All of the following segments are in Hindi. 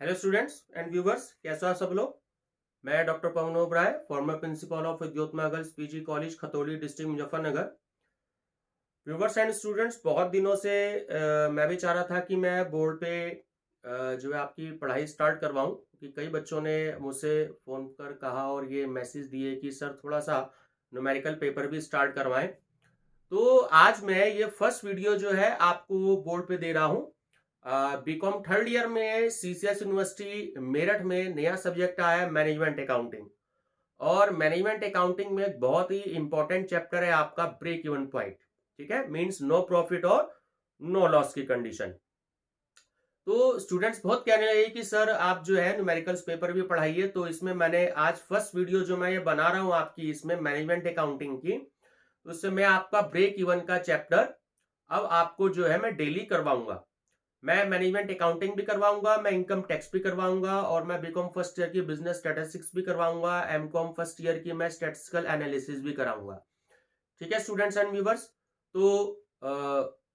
हेलो स्टूडेंट्स एंड व्यूवर्स, कैसे हो आप सब लोग। मैं doctor Pawan Oberoi, former principal of Jyotma girls PG college Khatauli district Muzaffarnagar. Viewers and students, बहुत दिनों से मैं भी चाह रहा था कि मैं बोर्ड पे जो है आपकी पढ़ाई स्टार्ट करवाऊं, कि कई बच्चों ने मुझसे फ़ोन कर कहा और ये मैसेज दिए कि सर थोड़ा सा न्यूमेरिकल पेपर भी स्टार्ट करवाएं। तो आज मैं ये फर्स्ट वीडियो जो है आपको बोर्ड पे दे रहा हूँ। बीकॉम थर्ड ईयर में सीसीएस यूनिवर्सिटी मेरठ में नया सब्जेक्ट आया है मैनेजमेंट अकाउंटिंग। और मैनेजमेंट अकाउंटिंग में एक बहुत ही इंपॉर्टेंट चैप्टर है आपका ब्रेक इवन पॉइंट। ठीक है, मींस नो प्रॉफिट और नो लॉस की कंडीशन। तो स्टूडेंट्स बहुत कहने लगे कि सर आप जो है न्यूमेरिकल्स पेपर भी पढ़ाइए, तो इसमें मैंने आज फर्स्ट वीडियो जो मैं ये बना रहा हूँ आपकी इसमें मैनेजमेंट अकाउंटिंग की, तो उससे मैं आपका ब्रेक इवन का चैप्टर अब आपको जो है मैं डेली करवाऊंगा। मैं मैनेजमेंट अकाउंटिंग भी करवाऊंगा, मैं इनकम टैक्स भी करवाऊंगा, और मैं बीकॉम फर्स्ट ईयर की बिजनेस स्टैटिस्टिक्स भी करवाऊंगा, एमकॉम फर्स्ट ईयर की मैं स्टैटिस्टिकल एनालिसिस भी कराऊंगा। ठीक है स्टूडेंट्स एंड व्यूवर्स। तो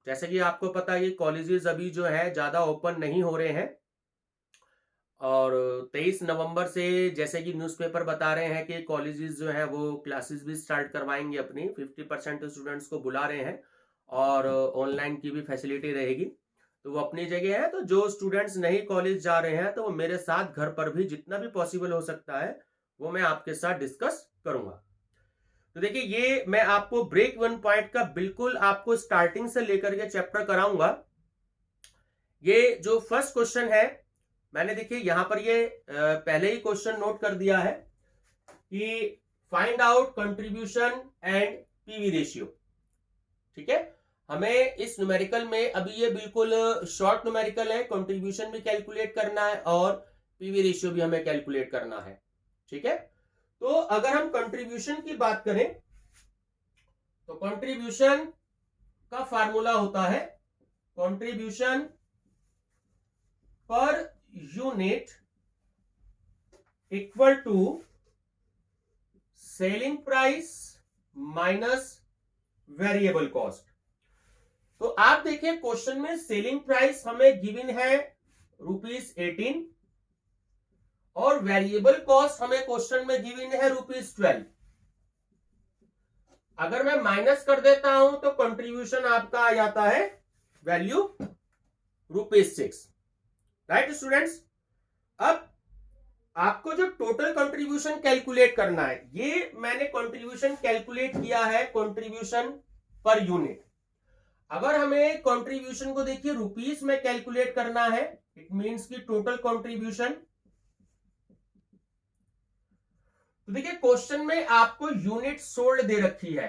जैसे कि आपको पता है, ये कॉलेजेस अभी जो है ज्यादा ओपन नहीं हो रहे हैं, और 23 नवंबर से जैसे कि न्यूज़पेपर बता रहे हैं कि कॉलेजेस जो है वो क्लासेस भी स्टार्ट करवाएंगे, अपनी 50% स्टूडेंट्स को बुला रहे हैं, और ऑनलाइन की भी फैसिलिटी रहेगी। तो वो अपनी जगह है, तो जो स्टूडेंट्स नहीं कॉलेज जा रहे हैं तो वो मेरे साथ घर पर भी जितना भी पॉसिबल हो सकता है वो मैं आपके साथ डिस्कस करूंगा। तो देखिए, ये मैं आपको ब्रेक वन पॉइंट का बिल्कुल आपको स्टार्टिंग से लेकर के चैप्टर कराऊंगा। ये जो फर्स्ट क्वेश्चन है, मैंने देखिए यहां पर ये पहले ही क्वेश्चन नोट कर दिया है कि find out contribution and PV ratio. ठीक है, हमें इस न्यूमेरिकल में अभी ये बिल्कुल शॉर्ट न्यूमेरिकल है, कंट्रीब्यूशन भी कैलकुलेट करना है और पीवी रेशियो भी हमें कैलकुलेट करना है। ठीक है, तो अगर हम कंट्रीब्यूशन की बात करें तो कंट्रीब्यूशन का फार्मूला होता है contribution per unit equal to selling price minus variable cost. तो आप देखिए क्वेश्चन में सेलिंग प्राइस हमें गिवन है ₹18, और वेरिएबल कॉस्ट हमें क्वेश्चन में गिवन है ₹12। अगर मैं माइनस कर देता हूं तो कंट्रीब्यूशन आपका आ जाता है वैल्यू ₹6। राइट स्टूडेंट्स, अब आपको जो टोटल कंट्रीब्यूशन कैलकुलेट करना है, ये मैंने कंट्रीब्यूशन कैलकुलेट किया है कंट्रीब्यूशन पर यूनिट। अगर हमें कंट्रीब्यूशन को देखिए रुपीस में कैलकुलेट करना है, इट मींस की टोटल कंट्रीब्यूशन। तो देखिए क्वेश्चन में आपको यूनिट सोल्ड दे रखी है।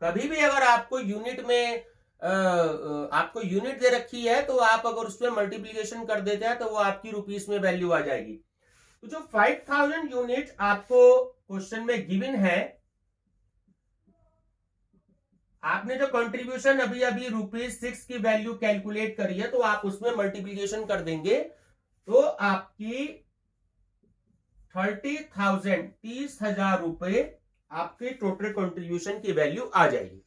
कभी भी अगर आपको यूनिट में आपको यूनिट दे रखी है तो आप अगर उसमें मल्टीप्लीकेशन कर देते हैं तो वो आपकी रुपीस में वैल्यू आ जाएगी। तो जो 5000 यूनिट आपको क्वेश्चन में गिवन है, आपने जो कंट्रीब्यूशन अभी अभी ₹6 की वैल्यू कैलकुलेट करी है, तो आप उसमें मल्टीप्लीकेशन कर देंगे तो आपकी 30,000 रुपए आपके टोटल कंट्रीब्यूशन की वैल्यू आ जाएगी।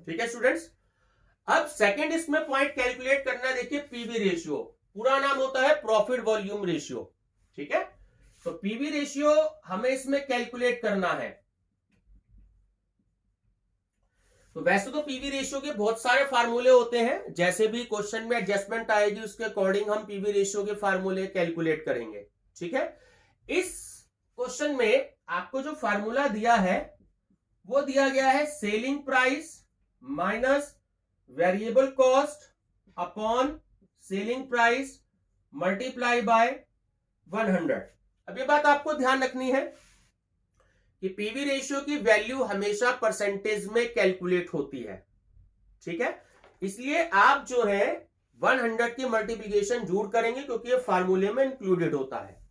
ठीक है स्टूडेंट्स, अब सेकंड इसमें पॉइंट कैलकुलेट करना है। देखिए पीवी रेशियो, पूरा नाम होता है प्रॉफिट वॉल्यूम रेशियो। ठीक है, तो पीवी रेशियो हमें इसमें कैलकुलेट करना है। तो वैसे तो पीवी रेशियो के बहुत सारे फार्मूले होते हैं, जैसे भी क्वेश्चन में एडजस्टमेंट आएगी उसके अकॉर्डिंग हम पीवी रेशियो के फार्मूले कैलकुलेट करेंगे। ठीक है, इस क्वेश्चन में आपको जो फार्मूला दिया है वो दिया गया है selling price minus variable cost upon selling price multiply by 100। अब ये बात आपको ध्यान रखनी है कि पीवी रेशियो की वैल्यू हमेशा परसेंटेज में कैलकुलेट होती है। ठीक है, इसलिए आप जो है 100 की मल्टीप्लीकेशन जरूर करेंगे क्योंकि ये फार्मूले में इंक्लूडेड होता है।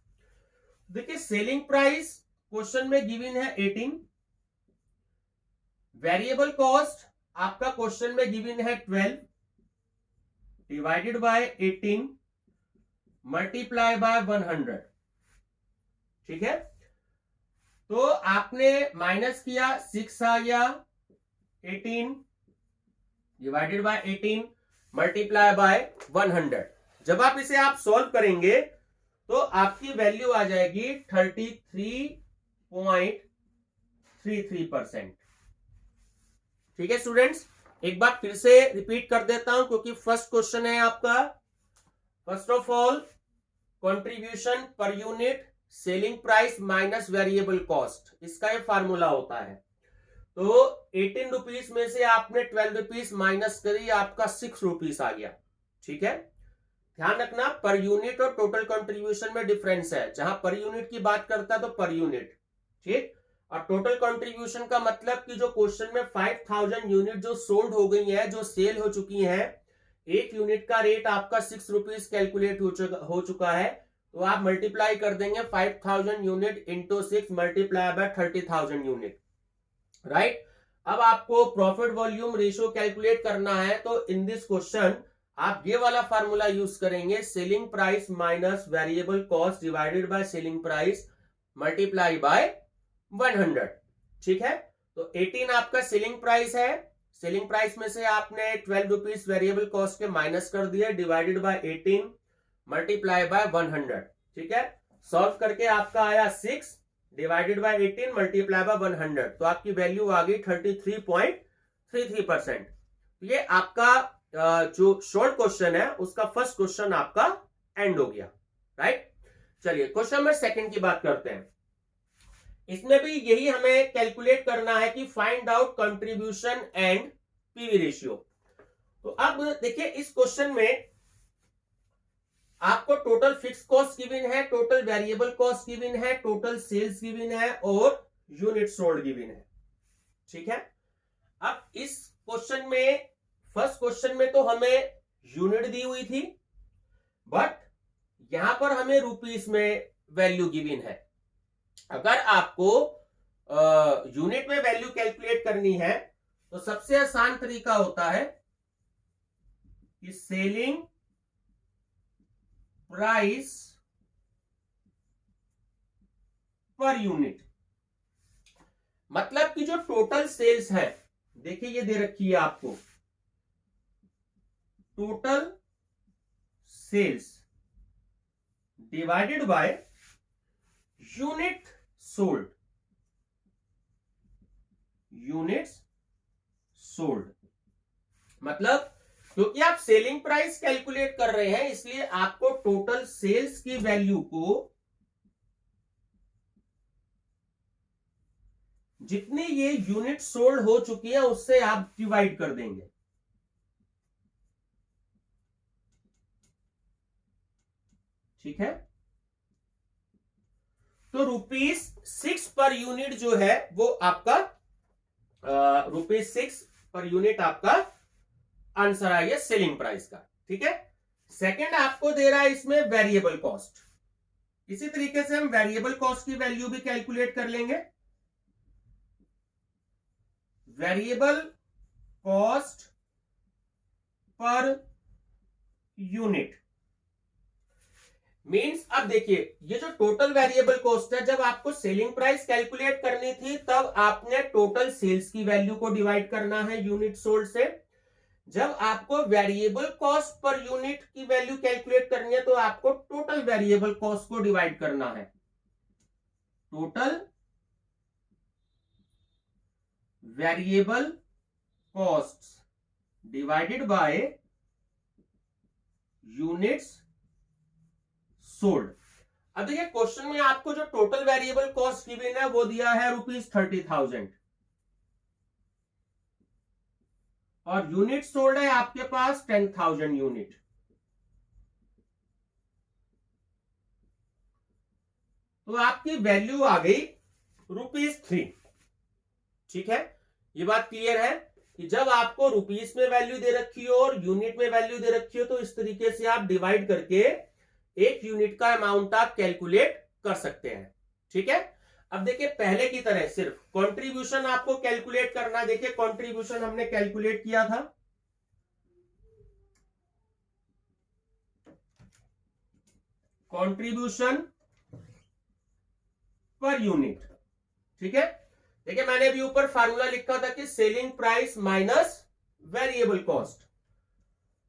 देखिए सेलिंग प्राइस क्वेश्चन में गिवन है 18, वेरिएबल कॉस्ट आपका क्वेश्चन में गिवन है 12 डिवाइडेड बाय 18 मल्टीप्लाई बाय 100। ठीक है, तो आपने माइनस किया 6 आ गया, 18 डिवाइडेड बाय 18 मल्टीप्लाई बाय 100। जब आप इसे आप सॉल्व करेंगे तो आपकी वैल्यू आ जाएगी 33.33%। ठीक है स्टूडेंट्स, एक बार फिर से रिपीट कर देता हूं क्योंकि फर्स्ट क्वेश्चन है आपका। First of all, contribution per unit selling price minus variable cost, इसका ये फार्मूला होता है। तो 18 रुपीज में से आपने 12 रुपीज माइनस करी, आपका 6 रुपीज आ गया। ठीक है, ध्यान रखना पर यूनिट और टोटल कंट्रीब्यूशन में डिफरेंस है। जहां पर यूनिट की बात करता है तो पर यूनिट, ठीक, और टोटल कंट्रीब्यूशन का मतलब कि जो क्वेश्चन में 5000 यूनिट जो सोल्ड हो गई है, जो सेल हो चुकी है, एक यूनिट का रेट आपका 6 रुपीज कैलकुलेट हो चुका है, तो आप मल्टीप्लाई कर देंगे 5000 unit into 6 multiply by 30,000 unit, right. अब आपको प्रॉफिट वॉल्यूम रेशियो कैलकुलेट करना है, तो इन दिस क्वेश्चन आप ये वाला फार्मूला यूज करेंगे, selling price minus variable cost divided by selling price multiply by 100। ठीक है, तो 18 आपका सेलिंग प्राइस है, सेलिंग प्राइस में से आपने 12 रुपीज वेरिएबल कॉस्ट के माइनस कर दिए, डिवाइडेड बाय 18 मल्टीप्लाई बाय 100। ठीक है, सॉल्व करके आपका आया 6 डिवाइडेड बाय 18 मल्टीप्लाई बाय 100, तो आपकी वैल्यू आ गई 33.33%। ये आपका जो शॉर्ट क्वेश्चन है उसका फर्स्ट क्वेश्चन आपका एंड हो गया, राइट। चलिए क्वेश्चन नंबर सेकंड की बात करते हैं। इसमें भी यही हमें कैलकुलेट करना है कि find out contribution and PV ratio. तो अब देखिए इस क्वेश्चन में आपको टोटल फिक्स कॉस्ट गिवन है, टोटल वेरिएबल कॉस्ट गिवन है, टोटल सेल्स गिवन है और यूनिट सोल्ड गिवन है। ठीक है, अब इस क्वेश्चन में फर्स्ट क्वेश्चन में तो हमें यूनिट दी हुई थी, बट यहां पर हमें रुपीस में वैल्यू गिवन है। अगर आपको यूनिट में वैल्यू कैलकुलेट करनी है तो सबसे आसान तरीका होता है कि सेलिंग प्राइस पर यूनिट, मतलब कि जो टोटल सेल्स है, देखिए ये दे रखी है आपको, total sales divided by unit sold, units sold. मतलब क्योंकि आप सेलिंग प्राइस कैलकुलेट कर रहे हैं, इसलिए आपको टोटल सेल्स की वैल्यू को जितनी ये यूनिट सोल्ड हो चुकी है उससे आप डिवाइड कर देंगे। ठीक है, तो ₹6 पर यूनिट जो है वो आपका ₹6 पर यूनिट आपका आंसर आई है सेलिंग प्राइस का। ठीक है, सेकंड आपको दे रहा है इसमें वेरिएबल कॉस्ट। इसी तरीके से हम वेरिएबल कॉस्ट की वैल्यू भी कैलकुलेट कर लेंगे। Variable cost per unit means, अब देखिए ये जो टोटल वेरिएबल कॉस्ट है, जब आपको सेलिंग प्राइस कैलकुलेट करनी थी तब आपने टोटल सेल्स की वैल्यू को डिवाइड करना है यूनिट सोल्ड से। जब आपको वेरिएबल कॉस्ट पर यूनिट की वैल्यू कैलकुलेट करनी है तो आपको टोटल वेरिएबल कॉस्ट को डिवाइड करना है। Total variable cost divided by units sold. अब देखिए क्वेश्चन में आपको जो टोटल वेरिएबल कॉस्ट गिवन है वो दिया है ₹30,000 और यूनिट सोल्ड है आपके पास 10,000 यूनिट। तो आपकी वैल्यू आ गई ₹3। ठीक है, ये बात क्लियर है कि जब आपको रुपीस में वैल्यू दे रखी हो और यूनिट में वैल्यू दे रखी हो तो इस तरीके से आप डिवाइड करके एक यूनिट का अमाउंट आप कैलकुलेट कर सकते हैं। ठीक है, अब देखिए पहले की तरह सिर्फ कंट्रीब्यूशन आपको कैलकुलेट करना। देखिए कंट्रीब्यूशन हमने कैलकुलेट किया था, कंट्रीब्यूशन पर यूनिट। ठीक है, देखिए मैंने अभी ऊपर फार्मूला लिखा था कि selling price minus variable cost,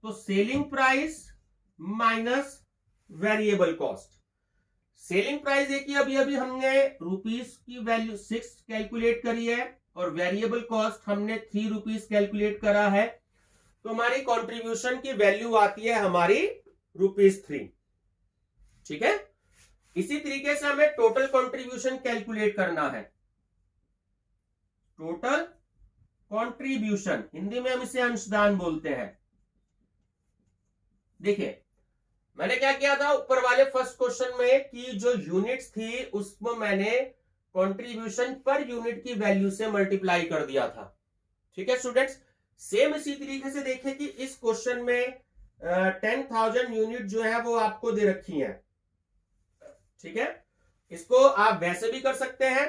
तो selling price minus variable cost. Selling price देखिए अभी अभी हमने रुपीस की वैल्यू 6 कैलकुलेट करी है और वेरिएबल कॉस्ट हमने 3 रुपीस कैलकुलेट करा है, तो हमारी कंट्रीब्यूशन की वैल्यू आती है हमारी ₹3। ठीक है, इसी तरीके से हमें टोटल कंट्रीब्यूशन कैलकुलेट करना है। टोटल कंट्रीब्यूशन, हिंदी में हम इसे अंशदान बोलते हैं। देखिए मैंने क्या किया था ऊपर वाले फर्स्ट क्वेश्चन में कि जो यूनिट्स थी उसको मैंने कंट्रीब्यूशन पर यूनिट की वैल्यू से मल्टीप्लाई कर दिया था। ठीक है स्टूडेंट्स, सेम इसी तरीके से देखिए कि इस क्वेश्चन में 10,000 यूनिट जो है वो आपको दे रखी है। ठीक है, इसको आप वैसे भी कर सकते हैं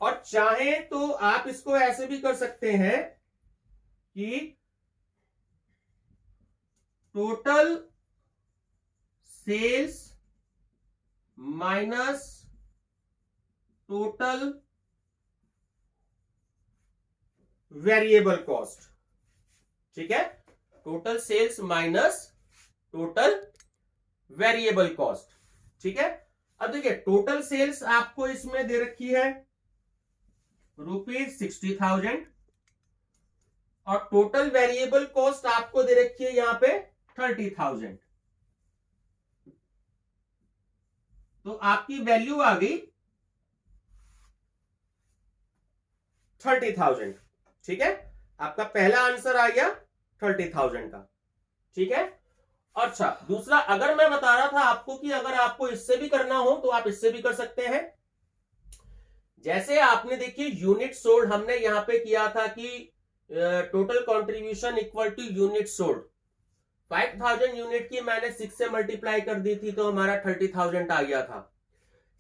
और चाहे तो आप इसको ऐसे भी कर सकते हैं कि total sales minus total variable cost. ठीक है, total sales minus total variable cost. ठीक है, अब देखिए टोटल सेल्स आपको इसमें दे रखी है ₹60,000 और टोटल वेरिएबल कॉस्ट आपको दे रखी है यहां पे 30,000। तो आपकी वैल्यू आ गई 30,000। ठीक है, आपका पहला आंसर आ गया 30,000 का। ठीक है, अच्छा दूसरा अगर मैं बता रहा था आपको कि अगर आपको इससे भी करना हो तो आप इससे भी कर सकते हैं। जैसे आपने देखिए यूनिट सोल्ड हमने यहां पे किया था कि total contribution equal to unit sold. 5,000 unit की मैंने 6 से मल्टीप्लाई कर दी थी तो हमारा 30,000 आ गया था।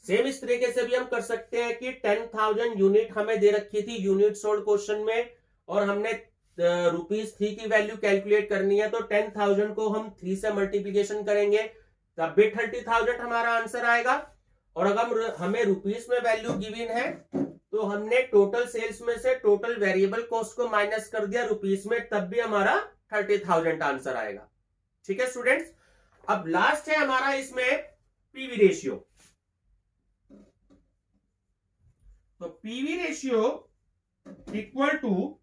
सेम इस तरीके से भी हम कर सकते हैं कि 10,000 यूनिट हमें दे रखी थी यूनिट सोल्ड क्वेश्चन में और हमने ₹3 की वैल्यू कैलकुलेट करनी है, तो 10,000 को हम 3 से मल्टीप्लीकेशन करेंगे तब भी 30,000 हमारा आंसर आएगा। और अगर हमें रुपीस में वैल्यू गिवन है तो हमने टोटल सेल्स में से टोटल वेरिएबल कॉस्ट को माइनस कर दिया रुपीस में, तब भी हमारा 30,000 आंसर आएगा। ठीक है स्टूडेंट्स, अब लास्ट है हमारा इसमें पीवी रेशियो। तो PV ratio equal to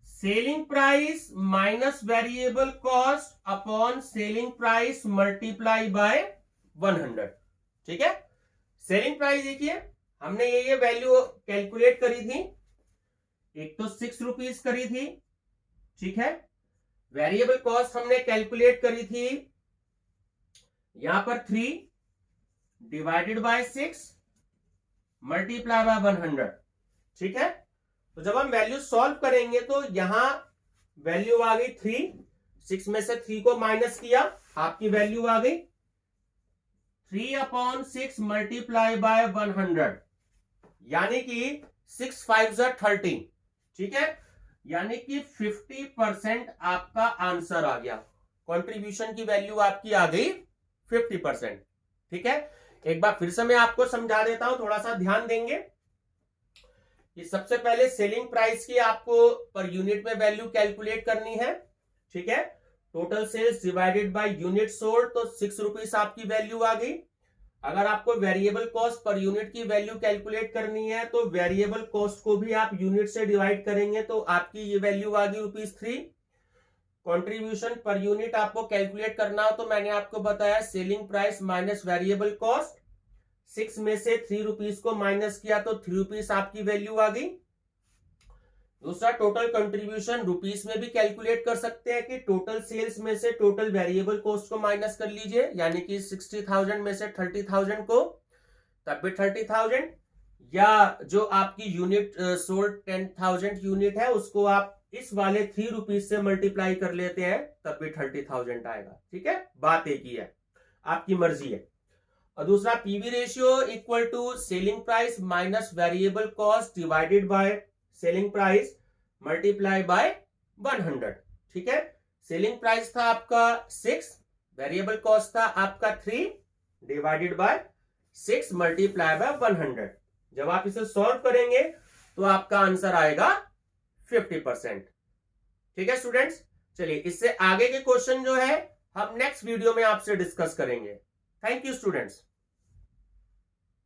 selling price minus variable cost upon selling price multiply by 100। ठीक है, सेलिंग प्राइस देखिए हमने ये वैल्यू कैलकुलेट करी थी, एक तो 6 रुपीस करी थी। ठीक है, वेरिएबल कॉस्ट हमने कैलकुलेट करी थी यहां पर 3 डिवाइडेड बाय 6 मल्टीप्लाई बाय 100। ठीक है, तो जब हम वैल्यू सॉल्व करेंगे तो यहां वैल्यू आ गई 3, 6 में से 3 को माइनस किया, आपकी वैल्यू आ गई 3/6 मल्टीप्लाई बाय 100, यानी कि 6 5 13। ठीक है, यानी कि 50% आपका आंसर आ गया। कंट्रीब्यूशन की वैल्यू आपकी आ गई 50%। ठीक है, एक बार फिर से मैं आपको समझा देता हूं, थोड़ा सा ध्यान देंगे कि सबसे पहले सेलिंग प्राइस की आपको पर यूनिट में वैल्यू कैलकुलेट करनी है। ठीक है, total sales divided by unit sold, तो 6 रुपीस आपकी वैल्यू आ गई। अगर आपको वेरिएबल कॉस्ट पर यूनिट की वैल्यू कैलकुलेट करनी है तो वेरिएबल कॉस्ट को भी आप यूनिट से डिवाइड करेंगे तो आपकी ये वैल्यू आ गई ₹3। कंट्रीब्यूशन पर यूनिट आपको कैलकुलेट करना हो तो मैंने आपको बताया selling price minus variable cost, 6 में से 3 रुपीस को माइनस किया तो 3 रुपीस आपकी वैल्यू आ गई। दूसरा टोटल कंट्रीब्यूशन रुपीस में भी कैलकुलेट कर सकते हैं कि टोटल सेल्स में से टोटल वेरिएबल कॉस्ट को माइनस कर लीजिए, यानी कि 60,000 में से 30,000 को, तब भी 30,000, या जो आपकी यूनिट सोल्ड 10,000 यूनिट है उसको आप इस वाले 3 रुपीस से मल्टीप्लाई कर लेते हैं तब भी 30,000 आएगा। ठीक है, बात एक ही है, आपकी मर्जी है। और दूसरा PV ratio equal to selling price minus variable cost divided by selling price multiply by 100। ठीक है, सेलिंग प्राइस था आपका 6, वेरिएबल कॉस्ट था आपका 3 डिवाइडेड बाय 6 मल्टीप्लाई बाय 100। जब आप इसे सॉल्व करेंगे तो आपका आंसर आएगा 50%। ठीक है स्टूडेंट्स, चलिए इससे आगे के क्वेश्चन जो है हम नेक्स्ट वीडियो में आपसे डिस्कस करेंगे। Thank you students.